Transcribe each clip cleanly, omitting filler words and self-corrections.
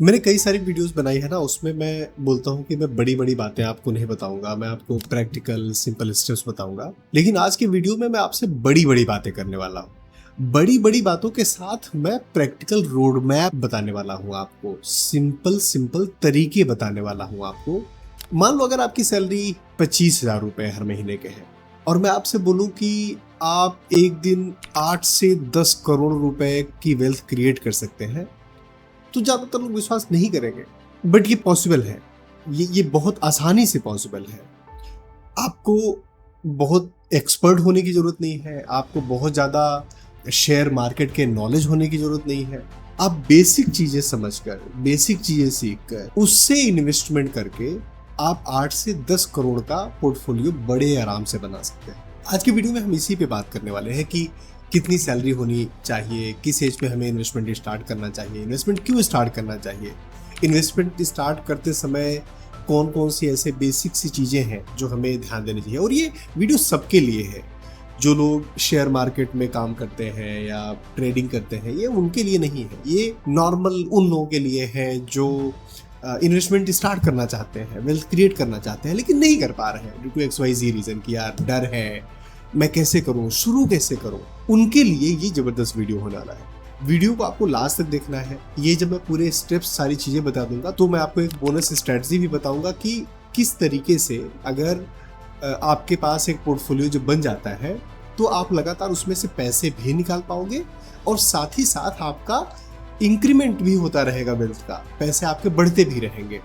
मैंने कई सारी वीडियोस बनाई है ना, उसमें मैं बोलता हूँ कि मैं बड़ी बड़ी बातें आपको नहीं बताऊंगा, मैं आपको प्रैक्टिकल सिंपल स्टेप्स बताऊंगा। लेकिन आज के वीडियो में मैं आपसे बड़ी बड़ी बातें करने वाला हूँ। बड़ी बड़ी बातों के साथ मैं प्रैक्टिकल रोड मैप बताने वाला हूँ आपको, सिंपल सिंपल तरीके बताने वाला हूँ आपको। मान लो अगर आपकी सैलरी 25,000 रुपए हर महीने के है और मैं आपसे बोलूँ कि आप एक दिन 8 से 10 करोड़ रुपए की वेल्थ क्रिएट कर सकते हैं, तो ज्यादातर लोग विश्वास नहीं करेंगे। बट ये पॉसिबल है, ये बहुत आसानी से पॉसिबल है। आपको बहुत एक्सपर्ट होने की जरूरत नहीं है, आपको बहुत ज्यादा शेयर मार्केट के नॉलेज होने की जरूरत नहीं है। आप बेसिक चीजें समझकर, बेसिक चीजें सीखकर, उससे इन्वेस्टमेंट करके आप 8 से 10 करोड़ का पोर्टफोलियो बड़े आराम से बना सकते हैं। आज की वीडियो में हम इसी पे बात करने वाले हैं कि कितनी सैलरी होनी चाहिए, किस एज पे हमें इन्वेस्टमेंट स्टार्ट करना चाहिए, इन्वेस्टमेंट क्यों स्टार्ट करना चाहिए, इन्वेस्टमेंट स्टार्ट करते समय कौन कौन सी ऐसे बेसिक सी चीज़ें हैं जो हमें ध्यान देनी चाहिए। और ये वीडियो सबके लिए है, जो लोग शेयर मार्केट में काम करते हैं या ट्रेडिंग करते हैं, ये उनके लिए नहीं है। ये नॉर्मल उन लोगों के लिए है जो इन्वेस्टमेंट स्टार्ट करना चाहते हैं, वेल्थ क्रिएट करना चाहते हैं, लेकिन नहीं कर पा रहे हैं ड्यू टू XYZ रीजन कि यार डर है, मैं कैसे करूं, शुरू कैसे करूं। उनके लिए ये जबरदस्त वीडियो होने वाला है। वीडियो को आपको लास्ट तक देखना है। ये जब मैं पूरे स्टेप्स सारी चीजें बता दूंगा तो मैं आपको एक बोनस स्ट्रेटजी भी बताऊंगा कि किस तरीके से अगर आपके पास एक पोर्टफोलियो जो बन जाता है तो आप लगातार उसमें से पैसे भी निकाल पाओगे और साथ ही साथ आपका इंक्रीमेंट भी होता रहेगा, वेल्थ का पैसे आपके बढ़ते भी रहेंगे।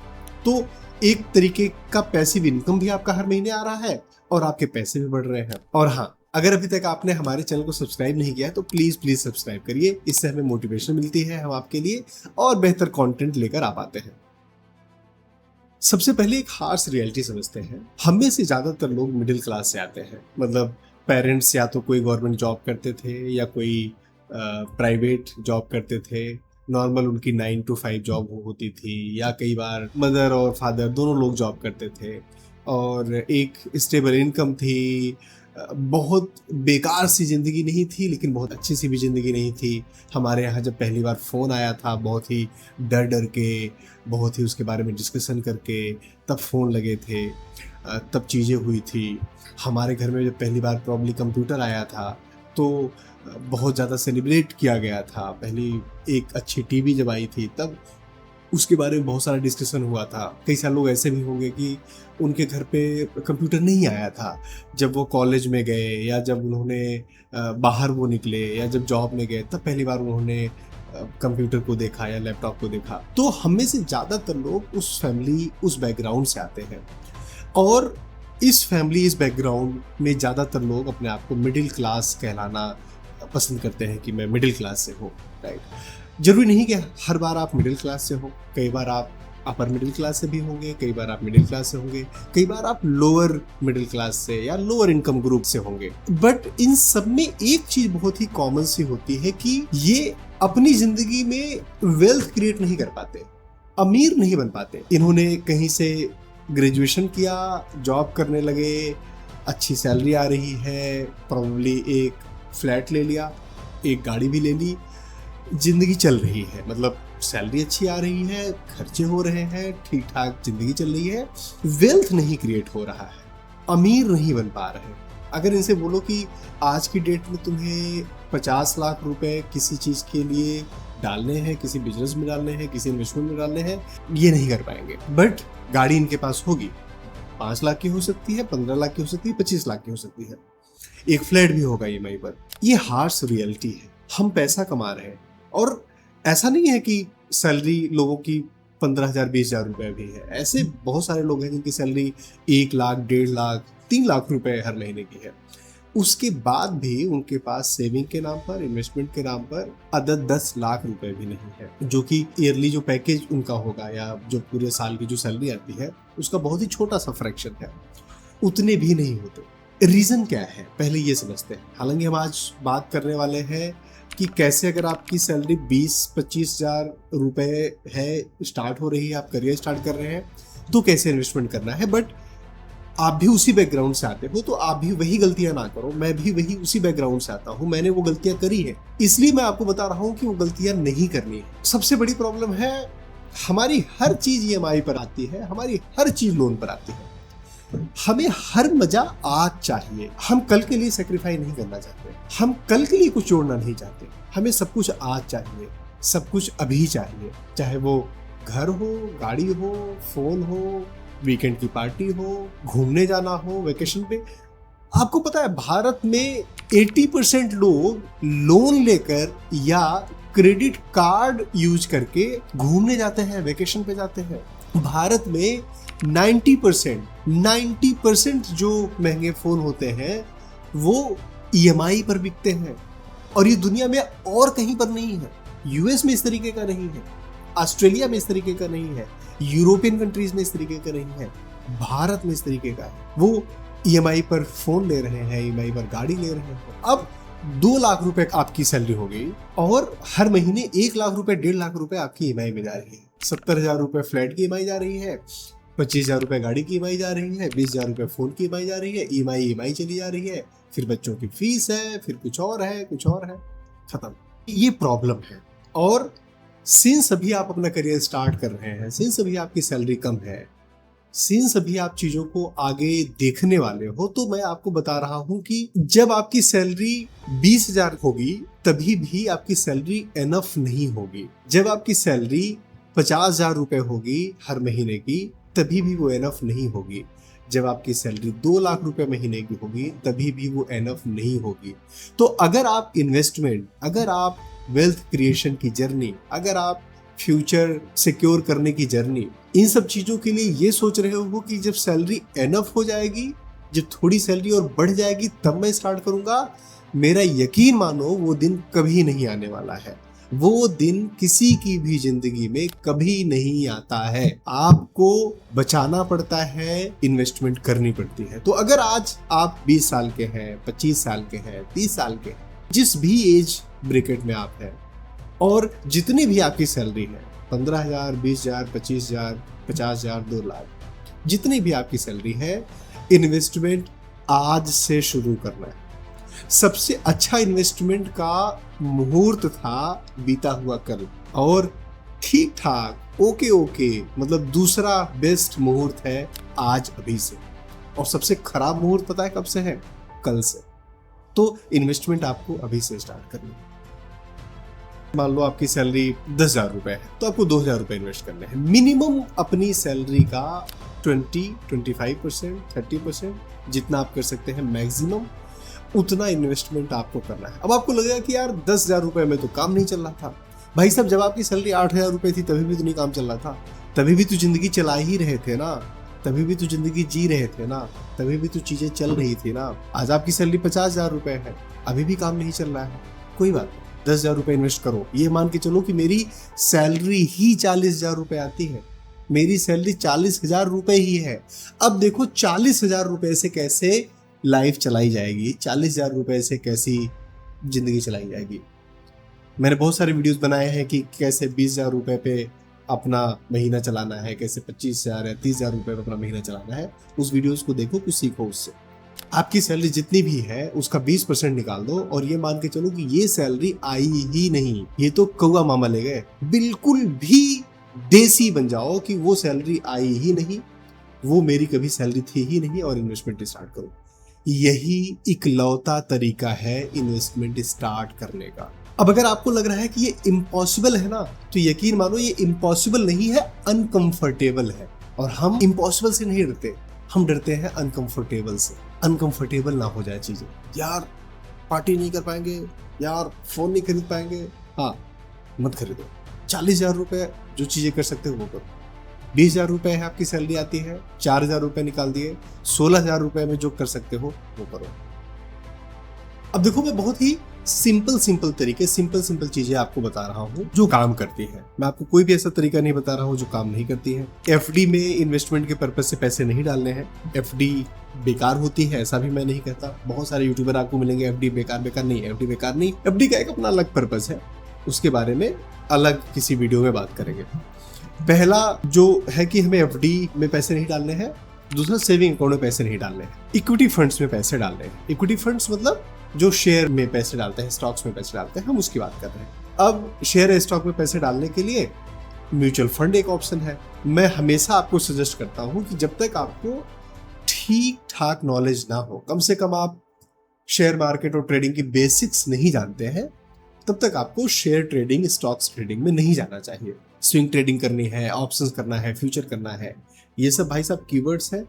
तो एक तरीके का पैसिव इनकम भी आपका हर महीने आ रहा है और आपके पैसे भी बढ़ रहे हैं। और हाँ, अगर अभी तक आपने हमारे चैनल को सब्सक्राइब नहीं किया है तो प्लीज प्लीज सब्सक्राइब करिए, इससे हमें मोटिवेशन मिलती है, हम आपके लिए और बेहतर कंटेंट लेकर आ पाते हैं। सबसे पहले एक हार्श रियलिटी समझते हैं। हम में से ज्यादातर लोग मिडिल क्लास से आते हैं, मतलब पेरेंट्स या तो कोई गवर्नमेंट जॉब करते थे या कोई प्राइवेट जॉब करते थे। नॉर्मल उनकी 9 to 5 जॉब होती थी, या कई बार मदर और फादर दोनों लोग जॉब करते थे और एक स्टेबल इनकम थी। बहुत बेकार सी ज़िंदगी नहीं थी लेकिन बहुत अच्छी सी भी ज़िंदगी नहीं थी। हमारे यहाँ जब पहली बार फ़ोन आया था, बहुत ही डर डर के, बहुत ही उसके बारे में डिस्कशन करके तब फ़ोन लगे थे, तब चीज़ें हुई थी। हमारे घर में जब पहली बार प्रॉब्ली कंप्यूटर आया था तो बहुत ज़्यादा सेलिब्रेट किया गया था। पहली एक अच्छी टीवी जब आई थी तब उसके बारे में बहुत सारा डिस्कशन हुआ था। कई सारे लोग ऐसे भी होंगे कि उनके घर पे कंप्यूटर नहीं आया था, जब वो कॉलेज में गए या जब उन्होंने बाहर वो निकले या जब जॉब में गए तब पहली बार उन्होंने कंप्यूटर को देखा या लैपटॉप को देखा। तो हम में से ज़्यादातर लोग उस फैमिली, उस बैकग्राउंड से आते हैं और इस फैमिली, इस बैकग्राउंड में ज़्यादातर लोग अपने आप को मिडिल क्लास कहलाना पसंद करते हैं कि मैं मिडिल क्लास से हूँ, राइट। जरूरी नहीं कि हर बार आप मिडिल क्लास से हो, कई बार आप अपर मिडिल क्लास से भी होंगे, कई बार आप मिडिल क्लास से होंगे, कई बार आप लोअर मिडिल क्लास से या लोअर इनकम ग्रुप से होंगे। बट इन सब में एक चीज बहुत ही कॉमन सी होती है कि ये अपनी जिंदगी में वेल्थ क्रिएट नहीं कर पाते, अमीर नहीं बन पाते। इन्होंने कहीं से ग्रेजुएशन किया, जॉब करने लगे, अच्छी सैलरी आ रही है, प्रोबेबली एक फ्लैट ले लिया, एक गाड़ी भी ले ली, जिंदगी चल रही है, मतलब सैलरी अच्छी आ रही है, खर्चे हो रहे हैं, ठीक ठाक जिंदगी चल रही है, वेल्थ नहीं क्रिएट हो रहा है, अमीर नहीं बन पा रहे। अगर इनसे बोलो कि आज की डेट में तुम्हें 50 लाख रुपए किसी चीज के लिए डालने हैं, किसी बिजनेस में डालने हैं, किसी इन्वेस्टमेंट में डालने हैं, ये नहीं कर पाएंगे। बट गाड़ी इनके पास होगी, 5 लाख की हो सकती है, 15 लाख की हो सकती है, 25 लाख की हो सकती है, एक फ्लैट भी होगा EMI पर। ये हार्श रियलिटी है। हम पैसा कमा रहे हैं और ऐसा नहीं है कि सैलरी लोगों की 15,000 20,000 रुपए भी है। ऐसे बहुत सारे लोग हैं जिनकी सैलरी 1 लाख, 1.5 लाख, 3 लाख रुपए हर महीने की है। उसके बाद भी उनके पास सेविंग के नाम पर, इन्वेस्टमेंट के नाम पर अदद 10 लाख रुपए भी नहीं है, जो कि ईयरली जो पैकेज उनका होगा या जो पूरे साल की जो सैलरी आती है उसका बहुत ही छोटा सा फ्रैक्शन है, उतने भी नहीं होते। रीजन क्या है, पहले ये समझते हैं। हालांकि हम आज बात करने वाले हैं कि कैसे अगर आपकी सैलरी 20-25 हजार रुपए है, स्टार्ट हो रही है, आप करियर स्टार्ट कर रहे हैं, तो कैसे इन्वेस्टमेंट करना है। बट आप भी उसी बैकग्राउंड से आते हो तो आप भी वही गलतियां ना करो। मैं भी वही उसी बैकग्राउंड से आता हूँ, मैंने वो गलतियां करी है, इसलिए मैं आपको बता रहा हूँ कि वो गलतियां नहीं करनी है। सबसे बड़ी प्रॉब्लम है हमारी हर चीज ईएमआई पर आती है, हमारी हर चीज लोन पर आती है। हमें हर मजा आज चाहिए। हम कल के लिए सेक्रीफाई नहीं करना चाहते, हम कल के लिए कुछ जोड़ना नहीं चाहते। हमें सब कुछ आज चाहिए, सब कुछ अभी चाहिए, चाहे वो घर हो, गाड़ी हो, फोन हो, वीकेंड की पार्टी हो, घूमने जाना हो, वेकेशन पे। आपको पता है भारत में 80% लोग लोन लेकर या क्रेडिट कार्ड यूज करके घूमने जाते हैं, वेकेशन पे जाते हैं। भारत में 90% जो महंगे फोन होते हैं वो ईएमआई पर बिकते हैं, और ये दुनिया में और कहीं पर नहीं है। यूएस में इस तरीके का नहीं है, ऑस्ट्रेलिया में इस तरीके का नहीं है, यूरोपियन कंट्रीज में इस तरीके का नहीं है, भारत में इस तरीके का है। वो ईएमआई पर फोन ले रहे हैं, ईएमआई पर गाड़ी ले रहे हैं। अब 2 लाख रुपए आपकी सैलरी हो गई और हर महीने 1 लाख रुपए, 1.5 लाख रुपए आपकी ईएमआई में जा रही है। 70,000 रुपए फ्लैट की ईएमआई जा रही है, 25,000 रुपए गाड़ी की ईएमआई जा रही है, 20,000 रुपए फोन की ईएमआई जा रही है, ईएमआई चली जा रही है, फिर बच्चों की फीस है, फिर कुछ और है, खत्म। ये प्रॉब्लम है। और सिंस अभी आप अपना करियर स्टार्ट कर रहे हैं, सिंस अभी आपकी सैलरी कम है, सिंस अभी आप चीजों को आगे देखने वाले हो, तो मैं आपको बता रहा हूं कि जब आपकी सैलरी 20,000 होगी तभी भी आपकी सैलरी एनफ नहीं होगी। जब आपकी सैलरी 50,000 रुपए होगी हर महीने की तभी भी वो एनफ नहीं होगी। जब आपकी सैलरी 2 लाख रुपए महीने की होगी तभी भी वो एनफ नहीं होगी। तो अगर आप इन्वेस्टमेंट, अगर आप वेल्थ क्रिएशन की जर्नी, अगर आप फ्यूचर सिक्योर करने की जर्नी, इन सब चीजों के लिए ये सोच रहे हो कि जब सैलरी एनफ हो जाएगी, जब थोड़ी सैलरी और बढ़ जाएगी तब मैं स्टार्ट करूंगा, मेरा यकीन मानो वो दिन कभी नहीं आने वाला है। वो दिन किसी की भी जिंदगी में कभी नहीं आता है। आपको बचाना पड़ता है, इन्वेस्टमेंट करनी पड़ती है। तो अगर आज आप 20 साल के हैं, 25 साल के हैं, 30 साल के हैं, जिस भी एज ब्रैकेट में आप हैं, और जितनी भी आपकी सैलरी है, 15,000, 20,000, 25,000, 50,000, 2 लाख, जितनी भी आपकी सैलरी है, इन्वेस्टमेंट आज से शुरू करना है। सबसे अच्छा इन्वेस्टमेंट का मुहूर्त था बीता हुआ कल, और ठीक ठाक ओके मतलब दूसरा बेस्ट मुहूर्त है आज अभी से, और सबसे खराब मुहूर्त पता है कब से है? कल से। तो इन्वेस्टमेंट आपको अभी से स्टार्ट करनी है। मान लो आपकी सैलरी 10,000 रुपए है तो आपको 2,000 रुपए इन्वेस्ट करने हैं। मिनिमम अपनी सैलरी का 25%, 30% जितना आप कर सकते हैं, मैक्सिमम उतना इन्वेस्टमेंट आपको करना है। अब आपको लगेगा कि यार 10,000 रुपए में तो काम नहीं चल रहा था। भाई साहब, जब आपकी सैलरी 8,000 रुपए थी तभी भी तो नहीं काम चल रहा था, तभी भी तो जिंदगी चला ही रहे थे ना, तभी भी तो जिंदगी जी रहे थे ना, तभी भी तो चीजें चल रही थी ना। आज आपकी सैलरी 50,000 रुपए है, अभी भी काम नहीं चल रहा है, कोई बात नहीं, 10,000 रुपए इन्वेस्ट करो। ये मान के चलो कि मेरी सैलरी ही 40,000 रुपए आती है, मेरी सैलरी 40,000 रुपए ही है। अब देखो 40,000 रुपए से कैसे लाइफ चलाई जाएगी, 40,000 रुपए से कैसी जिंदगी चलाई जाएगी। मैंने बहुत सारे वीडियोस बनाए हैं कि कैसे 20,000 रुपए पे अपना महीना चलाना है, कैसे 25,000 या 30,000 रुपए पे अपना महीना चलाना है। उस वीडियोस को देखो, कुछ सीखो उससे। आपकी सैलरी जितनी भी है उसका 20% निकाल दो, और ये मान के चलो कि ये सैलरी आई ही नहीं, ये तो कौवा मामा ले गए। बिल्कुल भी देसी बन जाओ कि वो सैलरी आई ही नहीं, वो मेरी कभी सैलरी थी ही नहीं, और इन्वेस्टमेंट स्टार्ट करो। यही इकलौता तरीका है इन्वेस्टमेंट स्टार्ट करने का। अब अगर आपको लग रहा है कि ये इम्पॉसिबल है ना, तो यकीन मानो ये इम्पॉसिबल नहीं है, अनकंफर्टेबल है। और हम इम्पॉसिबल से नहीं डरते, हम डरते हैं अनकंफर्टेबल से। अनकंफर्टेबल ना हो जाए चीजें, यार पार्टी नहीं कर पाएंगे, यार फोन नहीं खरीद पाएंगे, हाँ मत खरीदो। 40,000 रुपए जो चीजें कर सकते हो वो करो। 20,000 रुपए है आपकी सैलरी आती है, 4,000 रुपए निकाल दिए, 16,000 रुपए में जो कर सकते हो वो करो। अब देखो, मैं बहुत ही सिंपल तरीके, सिंपल चीजें आपको बता रहा हूँ जो काम करती है। मैं आपको कोई भी ऐसा तरीका नहीं बता रहा हूँ जो काम नहीं करती है। एफडी में इन्वेस्टमेंट के पर्पज से पैसे नहीं डालने हैं। एफडी बेकार होती है ऐसा भी मैं नहीं कहता। बहुत सारे यूट्यूबर आपको मिलेंगे एफडी बेकार नहीं, एफडी बेकार नहीं। एफडी का एक अपना अलग पर्पज है, उसके बारे में अलग किसी वीडियो में बात करेंगे। पहला जो है कि हमें एफडी में पैसे नहीं डालने हैं, दूसरा सेविंग अकाउंट में पैसे नहीं डालने हैं, इक्विटी फंड्स में पैसे डालने हैं। इक्विटी फंड्स मतलब जो शेयर में पैसे डालते हैं, स्टॉक्स में पैसे डालते हैं, हम उसकी बात कर रहे हैं। अब शेयर या स्टॉक में पैसे डालने के लिए म्यूचुअल फंड एक ऑप्शन है। मैं हमेशा आपको सजेस्ट करता हूं कि जब तक आपको ठीक ठाक नॉलेज ना हो, कम से कम आप शेयर मार्केट और ट्रेडिंग की बेसिक्स नहीं जानते हैं, तब तक आपको शेयर ट्रेडिंग, स्टॉक्स ट्रेडिंग में नहीं जाना चाहिए। स्विंग ट्रेडिंग करनी है, ऑप्शंस करना है, फ्यूचर करना है, ये सब भाई साहब कीवर्ड्स हैं,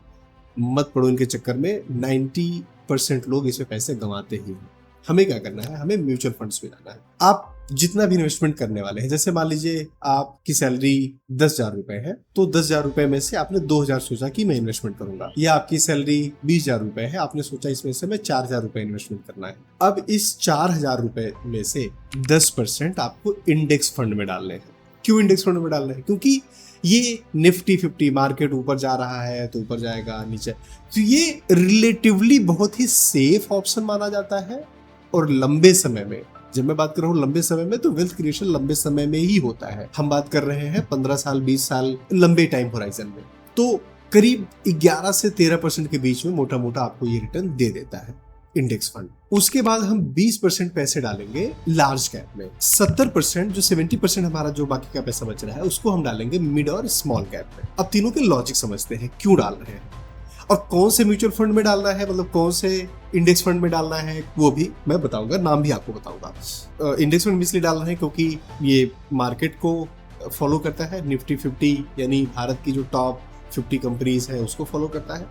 मत पड़ो इनके चक्कर में। 90% लोग इसमें पैसे गंवाते ही हैं। हमें क्या करना है, हमें म्यूचुअल फंड्स में जाना है। आप जितना भी इन्वेस्टमेंट करने वाले हैं, जैसे मान लीजिए आपकी सैलरी 10,000 रुपए है, तो 10,000 रुपए में से आपने 2,000 सोचा कि मैं इन्वेस्टमेंट करूंगा, या आपकी सैलरी 20,000 रुपए है, आपने सोचा इसमें से मैं 4,000 रुपए इन्वेस्टमेंट करना है। अब इस 4,000 रुपए में से 10% आपको इंडेक्स फंड में डालने हैं। क्यों इंडेक्स फंड में डालने हैं? क्योंकि ये निफ्टी 50 मार्केट ऊपर जा रहा है तो ऊपर जाएगा, नीचे, तो ये रिलेटिवली बहुत ही सेफ ऑप्शन माना जाता है। और लंबे समय में, जब मैं बात कर रहा हूँ लंबे समय में, तो वेल्थ क्रिएशन लंबे समय में ही होता है। हम बात कर रहे हैं 15 साल 20 साल लंबे टाइम होराइजन में, तो करीब 11 से 13% के बीच में मोटा मोटा आपको ये रिटर्न दे देता है इंडेक्स फंड। उसके बाद हम 20% पैसे डालेंगे लार्ज कैप में, 70% जो 70% हमारा जो बाकी का पैसा बच रहा है उसको हम डालेंगे मिड और स्मॉल कैप में। अब तीनों के लॉजिक समझते हैं क्यों डाल रहे हैं और कौन से म्यूचुअल फंड में डालना है, मतलब कौन से इंडेक्स फंड में डालना है, वो भी मैं बताऊंगा, नाम भी आपको बताऊंगा। इंडेक्स फंड इसलिए डाल रहे हैं क्योंकि ये मार्केट को फॉलो करता है, निफ्टी 50 यानी भारत की जो टॉप 50 कंपनीज है उसको फॉलो करता है।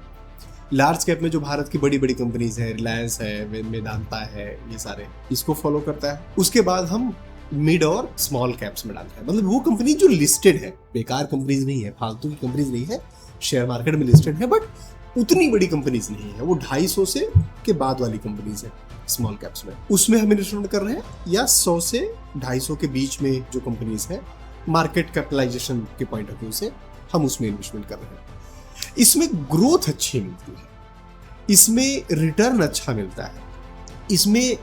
लार्ज कैप में जो भारत की बड़ी बड़ी कंपनीज है, रिलायंस है, मेदांता है, ये सारे इसको फॉलो करता है। उसके बाद हम मिड और स्मॉल कैप्स में डालते हैं, मतलब वो कंपनी जो लिस्टेड है, बेकार कंपनीज नहीं है, फालतू की कंपनीज नहीं है, शेयर मार्केट में लिस्टेड है, बट उतनी बड़ी कंपनीज नहीं है, वो 250 से के बाद वाली कंपनीज है स्मॉल कैप्स में, उसमें हम इन्वेस्टमेंट कर रहे हैं। या 100 से 250 के बीच में जो कंपनीज है, मार्केट कैपिटलाइजेशन के पॉइंट ऑफ व्यू से हम उसमें इन्वेस्टमेंट कर रहे हैं। इसमें ग्रोथ अच्छी मिलती है, इसमें रिटर्न अच्छा मिलता है। इसमें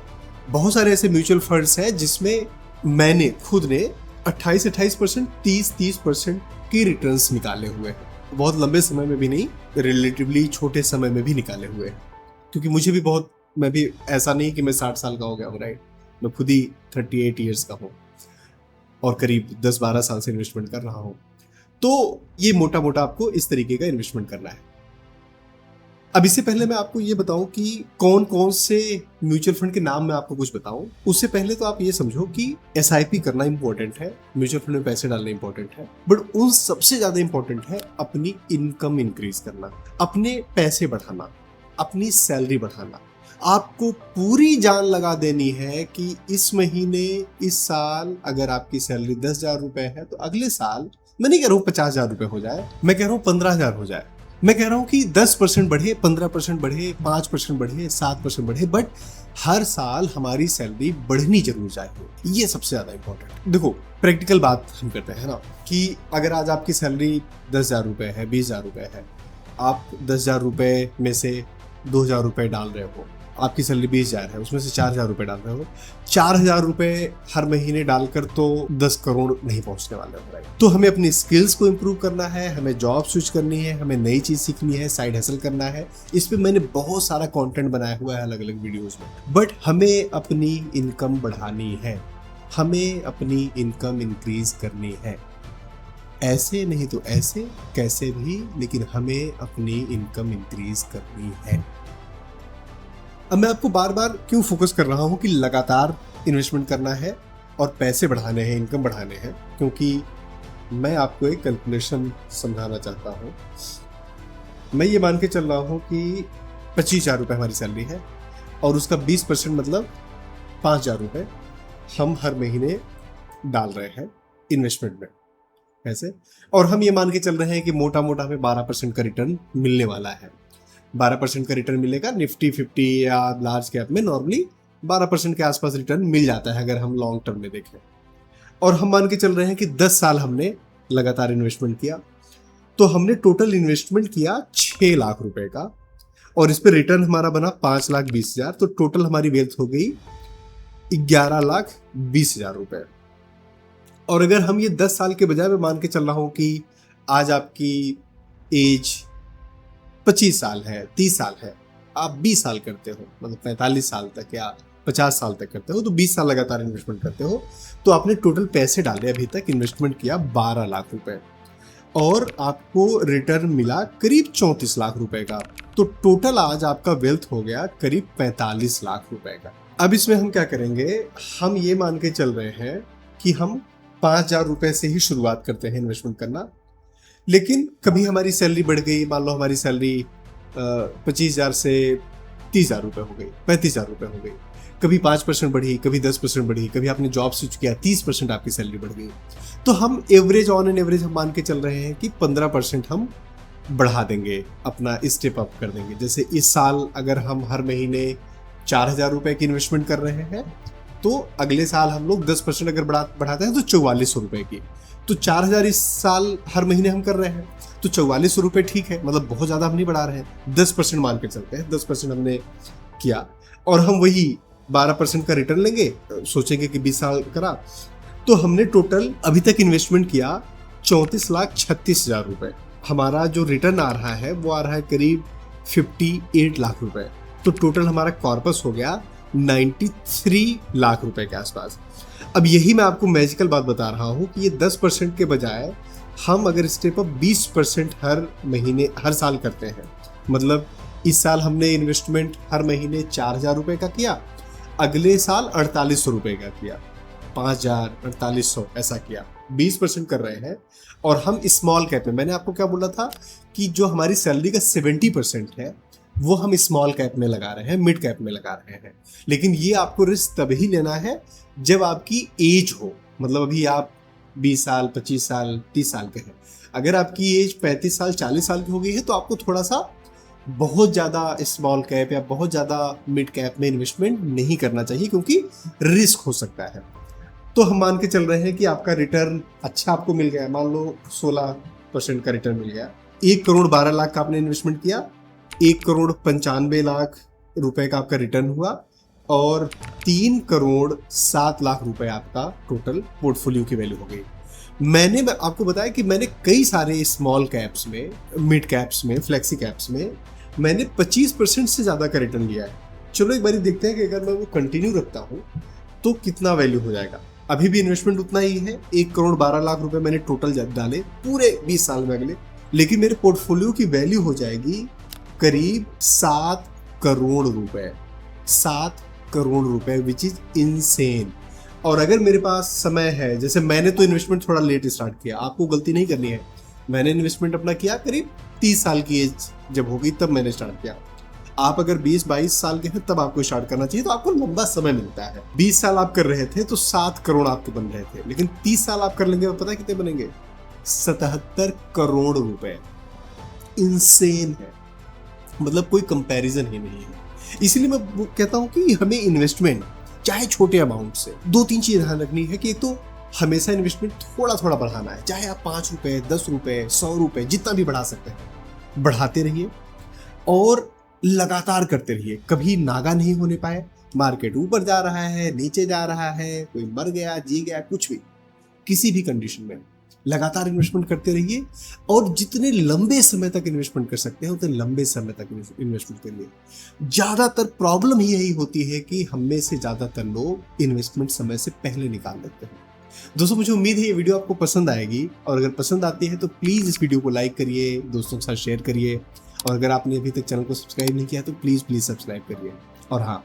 बहुत सारे ऐसे म्यूचुअल फंड्स हैं जिसमें मैंने खुद ने 28% 30% की रिटर्न्स निकाले हुए हैं। बहुत लंबे समय में भी नहीं, रिलेटिवली छोटे समय में भी निकाले हुए हैं। क्योंकि मुझे भी बहुत, मैं भी ऐसा नहीं कि मैं 60 साल का हो गया हूँ, राइट, मैं खुद ही 38 ईयर्स का हूँ और करीब 10-12 साल से इन्वेस्टमेंट कर रहा हूँ। तो ये मोटा मोटा आपको इस तरीके का इन्वेस्टमेंट करना है। अब इससे पहले मैं आपको ये बताऊं कि कौन कौन से म्यूचुअल फंड के नाम मैं आपको कुछ बताऊं, उससे पहले तो आप ये समझो कि SIP करना इंपॉर्टेंट है, म्यूचुअल फंड में पैसे डालना इंपॉर्टेंट है, बट उन सबसे ज्यादा इंपॉर्टेंट है अपनी इनकम इंक्रीज करना, अपने पैसे बढ़ाना, अपनी सैलरी बढ़ाना। आपको पूरी जान लगा देनी है कि इस महीने, इस साल अगर आपकी सैलरी 10,000 रुपए है तो अगले साल, मैं नहीं कह रहा हूँ 50,000 रुपए हो जाए, मैं कह रहा हूँ 15,000 हो जाए, मैं कह रहा हूँ कि 10% बढ़े, 15% बढ़े, 5% बढ़े, 7% बढ़े, बट हर साल हमारी सैलरी बढ़नी जरूर चाहिए। ये सबसे ज्यादा इंपॉर्टेंट। देखो प्रैक्टिकल बात हम करते हैं ना, कि अगर आज आपकी सैलरी 10,000 रुपए है, 20,000 रुपए है, आप 10,000 रुपए में से 2,000 रुपए डाल रहे हो, आपकी सैलरी 20,000 है, उसमें से 4,000 रुपए डाल रहे हो, 4,000 रुपए हर महीने डालकर तो 10 करोड़ नहीं पहुंचने वाले हो, राइट। तो हमें अपनी स्किल्स को इम्प्रूव करना है, हमें जॉब स्विच करनी है, हमें नई चीज सीखनी है, साइड हसल करना है। इस पे मैंने बहुत सारा कंटेंट बनाया हुआ है अलग अलग वीडियोस में, बट हमें अपनी इनकम बढ़ानी है, हमें अपनी इनकम इंक्रीज करनी है। ऐसे नहीं तो ऐसे, कैसे भी, लेकिन हमें अपनी इनकम इंक्रीज करनी है। अब मैं आपको बार बार क्यों फोकस कर रहा हूं कि लगातार इन्वेस्टमेंट करना है और पैसे बढ़ाने हैं, इनकम बढ़ाने हैं, क्योंकि मैं आपको एक कैलकुलेशन समझाना चाहता हूं। मैं ये मान के चल रहा हूं कि 25,000 रुपये हमारी सैलरी है और उसका 20% मतलब 5,000 रुपये हम हर महीने डाल रहे हैं इन्वेस्टमेंट में पैसे, और हम ये मान के चल रहे हैं कि मोटा मोटा हमें 12% का रिटर्न मिलने वाला है। 12% का रिटर्न मिलेगा। निफ्टी 50 या लार्ज कैप में नॉर्मली 12% के आसपास रिटर्न मिल जाता है अगर हम लॉन्ग टर्म में देखें। और हम मान के चल रहे हैं कि 10 साल हमने लगातार इन्वेस्टमेंट किया, तो हमने टोटल इन्वेस्टमेंट किया 6 लाख रुपए का, और इस पर रिटर्न हमारा बना 5,20,000, तो टोटल हमारी वेल्थ हो गई 11,20,000 रुपए। और अगर हम ये 10 साल के बजाय मैं मान के चल रहा हूं कि आज आपकी एज 25 साल है, 30 साल है, आप 20 साल करते हो, मतलब 45 साल तक या 50 साल तक करते हो तो 20 साल लगातार इन्वेस्टमेंट करते हो, तो आपने टोटल पैसे डाले अभी तक, इन्वेस्टमेंट किया 12 लाख रुपए और आपको रिटर्न मिला करीब 34 लाख रुपए का। तो टोटल आज आपका वेल्थ हो गया करीब 45 लाख रुपए का। अब इसमें हम क्या करेंगे, हम ये मान के चल रहे हैं कि हम 5,000 रुपए से ही शुरुआत करते हैं इन्वेस्टमेंट करना, लेकिन कभी हमारी सैलरी बढ़ गई, मान लो हमारी सैलरी 25,000 से 30,000 रुपए हो गई, 35,000 रुपए हो गई, कभी 5% बढ़ी, कभी 10% बढ़ी, कभी आपने जॉब स्विच किया 30% आपकी सैलरी बढ़ गई, तो हम एवरेज ऑन एन एवरेज हम मान के चल रहे हैं कि 15% हम बढ़ा देंगे, अपना स्टेप अप कर देंगे। जैसे इस साल अगर हम हर महीने 4,000 रुपए की इन्वेस्टमेंट कर रहे हैं, तो अगले साल हम लोग 10% अगर बढ़ाते हैं तो 4,400 रुपए की, तो 4,000 इस साल हर महीने हम कर रहे हैं, तो 4,400 रुपए ठीक है, मतलब बहुत ज्यादा हम नहीं बढ़ा रहे हैं, 10% मान के चलते हैं, 10% हमने किया और हम वही 12% का रिटर्न लेंगे, सोचेंगे कि 20 साल करा, तो हमने टोटल अभी तक इन्वेस्टमेंट किया 34,36,000 रुपए। हमारा जो रिटर्न आ रहा है वो आ रहा है करीब 58 लाख रुपए, तो टोटल हमारा कॉर्पस हो गया 93 लाख रुपए के आसपास। अब यही मैं आपको मैजिकल बात बता रहा हूँ कि ये 10% के बजाय हम अगर स्टेप अप 20% हर महीने हर साल करते हैं, मतलब इस साल हमने इन्वेस्टमेंट हर महीने 4,000 रुपए का किया, अगले साल 4,800 रुपए का किया, 5,000 4,800 ऐसा किया, 20% कर रहे हैं। और हम स्मॉल कैप में, मैंने आपको क्या बोला था कि जो हमारी सैलरी का 70% है वो हम स्मॉल कैप में लगा रहे हैं, मिड कैप में लगा रहे हैं, लेकिन ये आपको रिस्क तभी लेना है जब आपकी एज हो, मतलब अभी आप 20 साल 25 साल 30 साल के हैं। अगर आपकी एज 35 साल 40 साल की हो गई है तो आपको थोड़ा सा बहुत ज़्यादा स्मॉल कैप या बहुत ज़्यादा मिड कैप में इन्वेस्टमेंट नहीं करना चाहिए, क्योंकि रिस्क हो सकता है। तो हम मान के चल रहे हैं कि आपका रिटर्न अच्छा आपको मिल गया, मान लो 16% का रिटर्न मिल गया, 1,12,00,000 का आपने इन्वेस्टमेंट किया, 1,95,00,000 रुपए का आपका रिटर्न हुआ और 3,07,00,000 रुपए आपका टोटल पोर्टफोलियो की वैल्यू हो गई। मैंने आपको बताया कि मैंने कई सारे स्मॉल कैप्स में, मिड कैप्स में, फ्लेक्सी कैप्स में मैंने 25% से ज़्यादा का रिटर्न लिया है। चलो एक बार देखते हैं कि अगर मैं वो कंटिन्यू रखता हूँ तो कितना वैल्यू हो जाएगा। अभी भी इन्वेस्टमेंट उतना ही है, 1,12,00,000 रुपए मैंने टोटल डाले पूरे 20 साल में अगले, लेकिन मेरे पोर्टफोलियो की वैल्यू हो जाएगी करीब 7 करोड़ रुपए, 7 करोड़ रुपए, विच इज इनसेन। और अगर मेरे पास समय है, जैसे मैंने तो इन्वेस्टमेंट थोड़ा लेट स्टार्ट किया, आपको गलती नहीं करनी है, मैंने इन्वेस्टमेंट अपना किया करीब 30 साल की एज जब होगी तब मैंने स्टार्ट किया। आप अगर 20-22 साल के हैं तब आपको स्टार्ट करना चाहिए, तो आपको लंबा समय मिलता है। 20 साल आप कर रहे थे तो 7 करोड़ आपके बन रहे थे, लेकिन 30 साल आप कर लेंगे तो पता है कितने बनेंगे? 77 करोड़ रुपए। इनसेन है, मतलब कोई कंपैरिजन ही नहीं है। इसलिए मैं कहता हूं कि हमें इन्वेस्टमेंट चाहे छोटे अमाउंट से 2-3 चीज ध्यान रखनी है कि एक तो हमेशा इन्वेस्टमेंट थोड़ा थोड़ा बढ़ाना है, चाहे आप 5 रुपए 10 रुपए 100 रुपए जितना भी बढ़ा सकते हैं, बढ़ाते रहिए और लगातार करते रहिए। कभी नागा नहीं होने पाए, मार्केट ऊपर जा रहा है नीचे जा रहा है, कोई मर गया जी गया, कुछ भी, किसी भी कंडीशन में लगातार इन्वेस्टमेंट करते रहिए और जितने लंबे समय तक इन्वेस्टमेंट कर सकते हैं उतने लंबे समय तक इन्वेस्टमेंट करिए। ज्यादातर प्रॉब्लम ही यही होती है कि हम में से ज्यादातर लोग इन्वेस्टमेंट समय से पहले निकाल लेते हैं। दोस्तों मुझे उम्मीद है ये वीडियो आपको पसंद आएगी, और अगर पसंद आती है तो प्लीज इस वीडियो को लाइक करिए, दोस्तों के साथ शेयर करिए, और अगर आपने अभी तक चैनल को सब्सक्राइब नहीं किया तो प्लीज सब्सक्राइब करिए। और हाँ,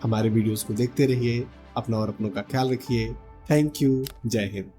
हमारे वीडियोस को देखते रहिए, अपना और अपनों का ख्याल रखिए। थैंक यू, जय हिंद।